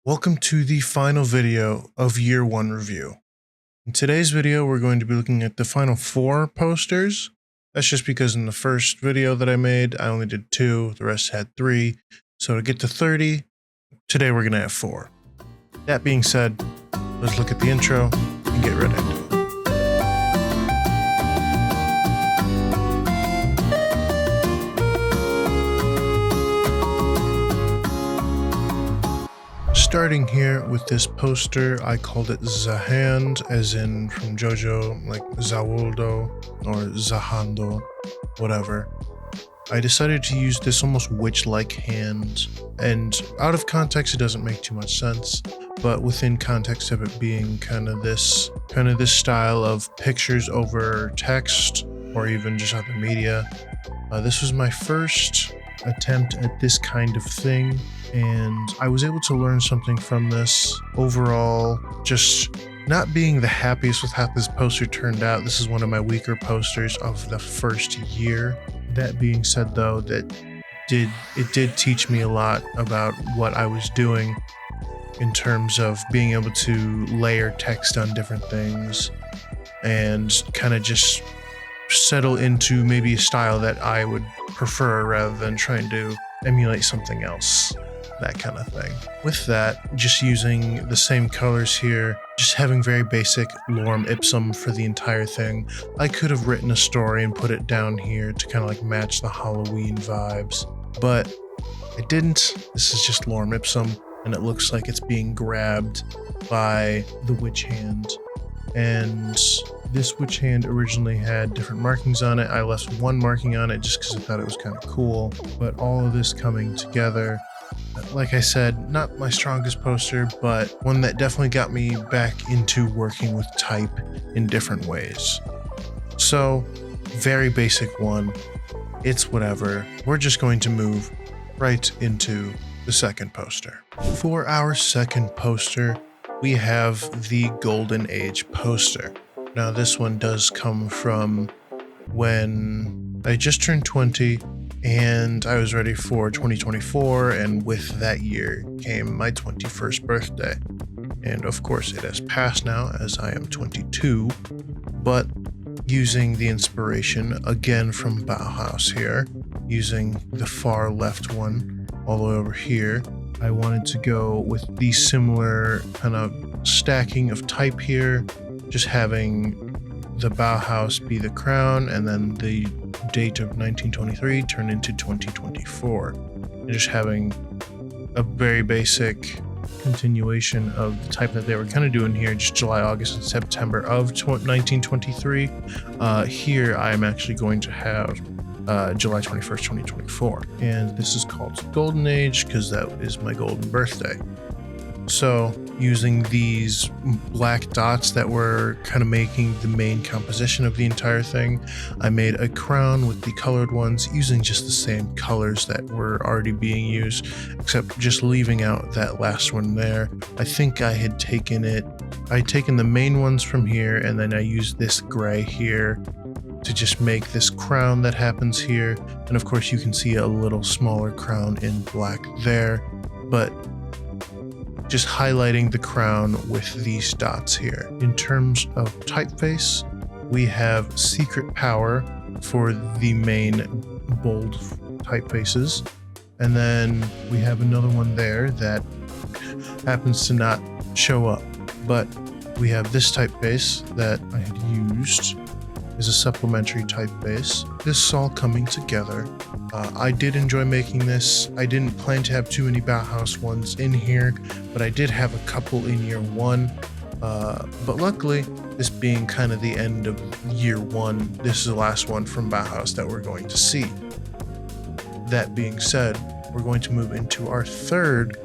Welcome to the final video of Year 1 review. In today's video, we're going to be looking at the final 4 posters. That's just because in the first video that I made, I only did 2, the rest had 3. So to get to 30, today we're going to have 4. That being said, let's look at the intro and get right into it. Starting here with this poster, I called it Zahand, as in from JoJo, like Zawoldo or Zahando, whatever. I decided to use this almost witch-like hand, and out of context it doesn't make too much sense, but within context of it being kind of this style of pictures over text or even just other media. This was my first attempt at this kind of thing, and I was able to learn something from this. Overall, just not being the happiest with how this poster turned out. This is one of my weaker posters of the first year. That being said though, it did teach me a lot about what I was doing in terms of being able to layer text on different things and kind of just settle into maybe a style that I would prefer rather than trying to emulate something else, that kind of thing. With that, just using the same colors here, just having very basic lorem ipsum for the entire thing. I could have written a story and put it down here to kind of like match the Halloween vibes, but I didn't. This is just lorem ipsum, and it looks like it's being grabbed by the witch hand. And this witch hand originally had different markings on it. I left one marking on it just because I thought it was kind of cool. But all of this coming together, like I said, not my strongest poster, but one that definitely got me back into working with type in different ways. So, very basic one. It's whatever. We're just going to move right into the second poster. For our second poster, we have the Golden Age poster. Now this one does come from when I just turned 20 and I was ready for 2024, and with that year came my 21st birthday. And of course it has passed now as I am 22, but using the inspiration again from Bauhaus here, using the far left one all the way over here, I wanted to go with the similar kind of stacking of type here, just having the Bauhaus be the crown and then the date of 1923 turn into 2024. And just having a very basic continuation of the type that they were kind of doing here, just July, August, and September of 1923. Here I'm actually going to have July 21st, 2024. And this is called Golden Age because that is my golden birthday. So using these black dots that were kind of making the main composition of the entire thing, I made a crown with the colored ones using just the same colors that were already being used, except just leaving out that last one there. I think I had taken the main ones from here, and then I used this gray here to just make this crown that happens here. And of course you can see a little smaller crown in black there, but just highlighting the crown with these dots here. In terms of typeface, we have Secret Power for the main bold typefaces. And then we have another one there that happens to not show up. But we have this typeface that I had used as a supplementary typeface. This is all coming together. I did enjoy making this. I didn't plan to have too many Bauhaus ones in here, but I did have a couple in year 1. But luckily, this being kind of the end of year 1, this is the last one from Bauhaus that we're going to see. That being said, we're going to move into our third,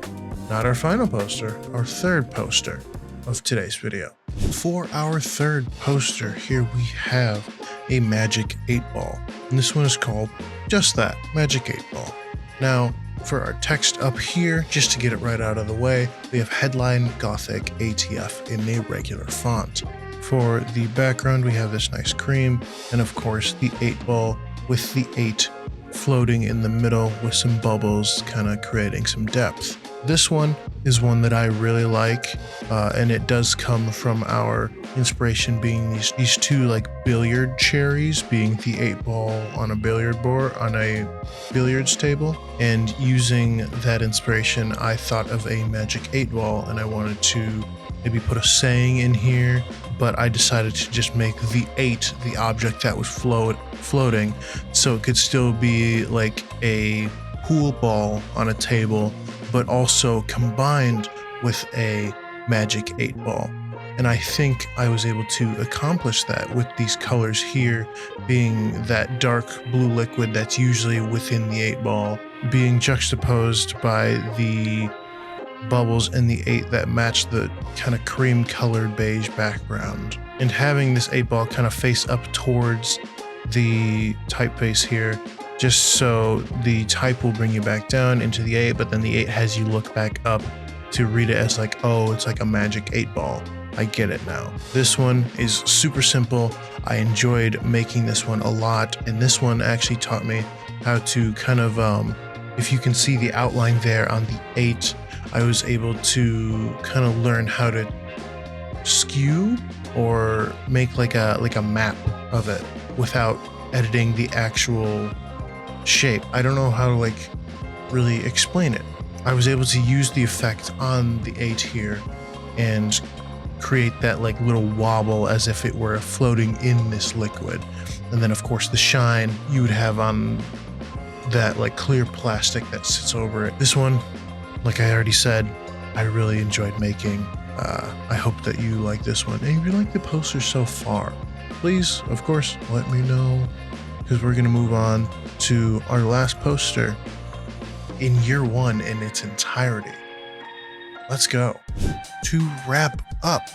not our final poster, our third poster of today's video. For our third poster, here we have a Magic 8-Ball, and this one is called just that, Magic 8-Ball. Now, for our text up here, just to get it right out of the way, we have Headline Gothic ATF in a regular font. For the background, we have this nice cream, and of course the 8-Ball with the 8 floating in the middle with some bubbles, kind of creating some depth. This one is one that I really like, and it does come from our inspiration being these two like billiard cherries, being the 8-ball on a billiard board on a billiards table. And using that inspiration, I thought of a magic 8-ball, and I wanted to maybe put a saying in here, but I decided to just make the 8 the object that was floating, so it could still be like a pool ball on a table, but also combined with a magic 8-ball. And I think I was able to accomplish that with these colors here being that dark blue liquid that's usually within the 8-ball, being juxtaposed by the bubbles in the 8 that match the kind of cream colored beige background. And having this 8-ball kind of face up towards the typeface here, just so the type will bring you back down into the 8, but then the 8 has you look back up to read it as like, oh, it's like a magic 8-ball. I get it now. This one is super simple. I enjoyed making this one a lot, and this one actually taught me how to kind of, if you can see the outline there on the 8, I was able to kind of learn how to skew or make like a map of it without editing the actual shape. I don't know how to like really explain it. I was able to use the effect on the 8 here and create that like little wobble as if it were floating in this liquid. And then of course the shine you would have on that like clear plastic that sits over it. This one, like I already said, I really enjoyed making. I hope that you like this one. And if you like the poster so far, please, of course, let me know, because we're going to move on to our last poster in year 1 in its entirety. Let's go. To wrap up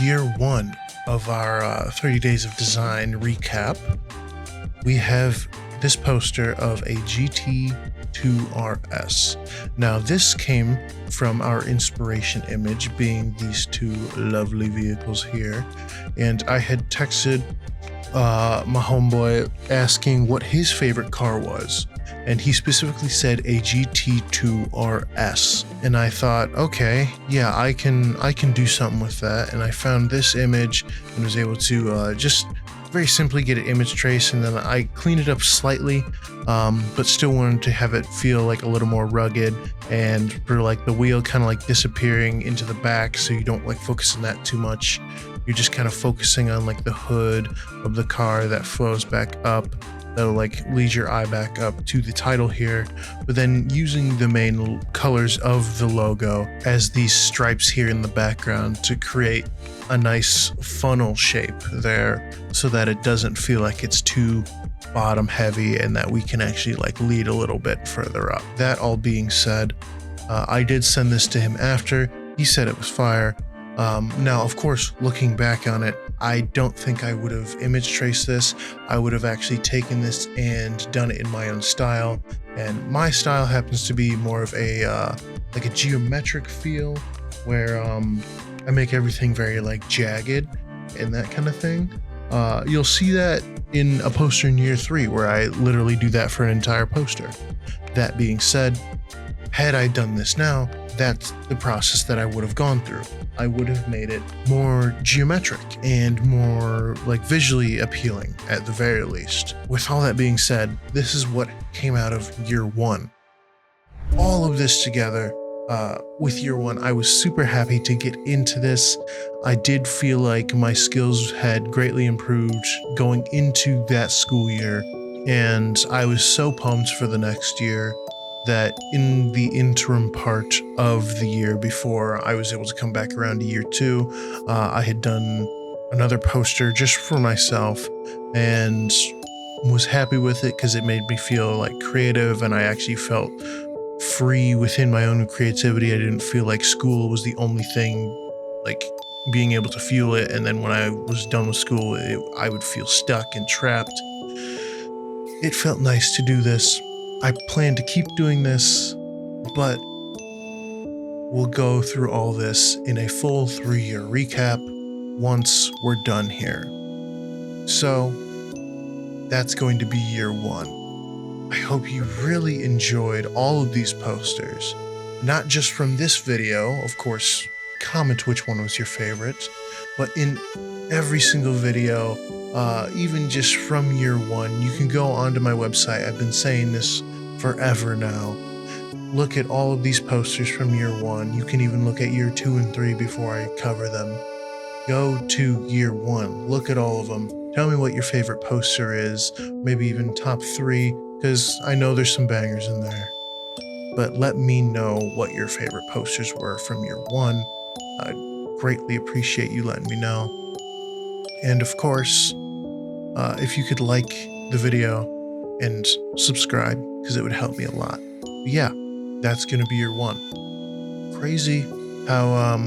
year 1 of our 30 Days of Design recap, we have this poster of a GT2 RS. Now this came from our inspiration image being these two lovely vehicles here, and I had texted my homeboy asking what his favorite car was, and he specifically said a GT2 RS, and I thought, okay, yeah, I can do something with that. And I found this image and was able to just very simply get an image trace, and then I cleaned it up slightly, but still wanted to have it feel like a little more rugged, and for like the wheel kind of like disappearing into the back, so you don't like focus on that too much. You're just kind of focusing on like the hood of the car that flows back up, that'll like lead your eye back up to the title here, but then using the main colors of the logo as these stripes here in the background to create a nice funnel shape there, so that it doesn't feel like it's too bottom heavy and that we can actually like lead a little bit further up. That all being said, I did send this to him after. He said it was fire. Now, of course, looking back on it, I don't think I would have image traced this. I would have actually taken this and done it in my own style. And my style happens to be more of a like a geometric feel, where I make everything very like jagged and that kind of thing. You'll see that in a poster in year 3 where I literally do that for an entire poster. That being said, had I done this now, that's the process that I would have gone through. I would have made it more geometric and more like visually appealing at the very least. With all that being said, this is what came out of year 1. All of this together, with year 1, I was super happy to get into this. I did feel like my skills had greatly improved going into that school year, and I was so pumped for the next year that in the interim part of the year before I was able to come back around to year 2, I had done another poster just for myself and was happy with it because it made me feel like creative, and I actually felt free within my own creativity. I didn't feel like school was the only thing, like being able to fuel it, and then when I was done with school, I would feel stuck and trapped. It felt nice to do this. I plan to keep doing this, but we'll go through all this in a full 3-year recap once we're done here. So that's going to be year 1. I hope you really enjoyed all of these posters. not just from this video, of course, comment which one was your favorite, but in every single video, even just from year one, you can go onto my website. I've been saying this forever now. Look at all of these posters from year one. You can even look at year 2 and 3 before I cover them. Go to year one, look at all of them. Tell me what your favorite poster is, maybe even top 3, because I know there's some bangers in there. But let me know what your favorite posters were from year one. I'd greatly appreciate you letting me know. And of course, if you could like the video and subscribe, because it would help me a lot. But yeah, that's gonna be year one. Crazy how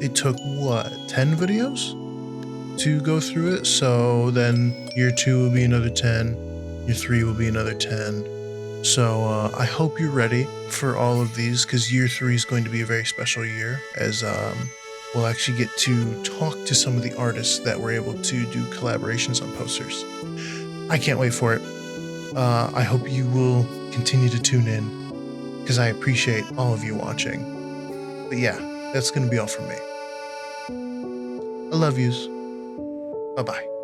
it took 10 videos to go through it. So then year 2 will be another 10, year 3 will be another 10. So I hope you're ready for all of these, because year 3 is going to be a very special year, as we'll actually get to talk to some of the artists that were able to do collaborations on posters. I can't wait for it. I hope you will continue to tune in, because I appreciate all of you watching. But yeah, that's going to be all from me. I love yous. Bye-bye.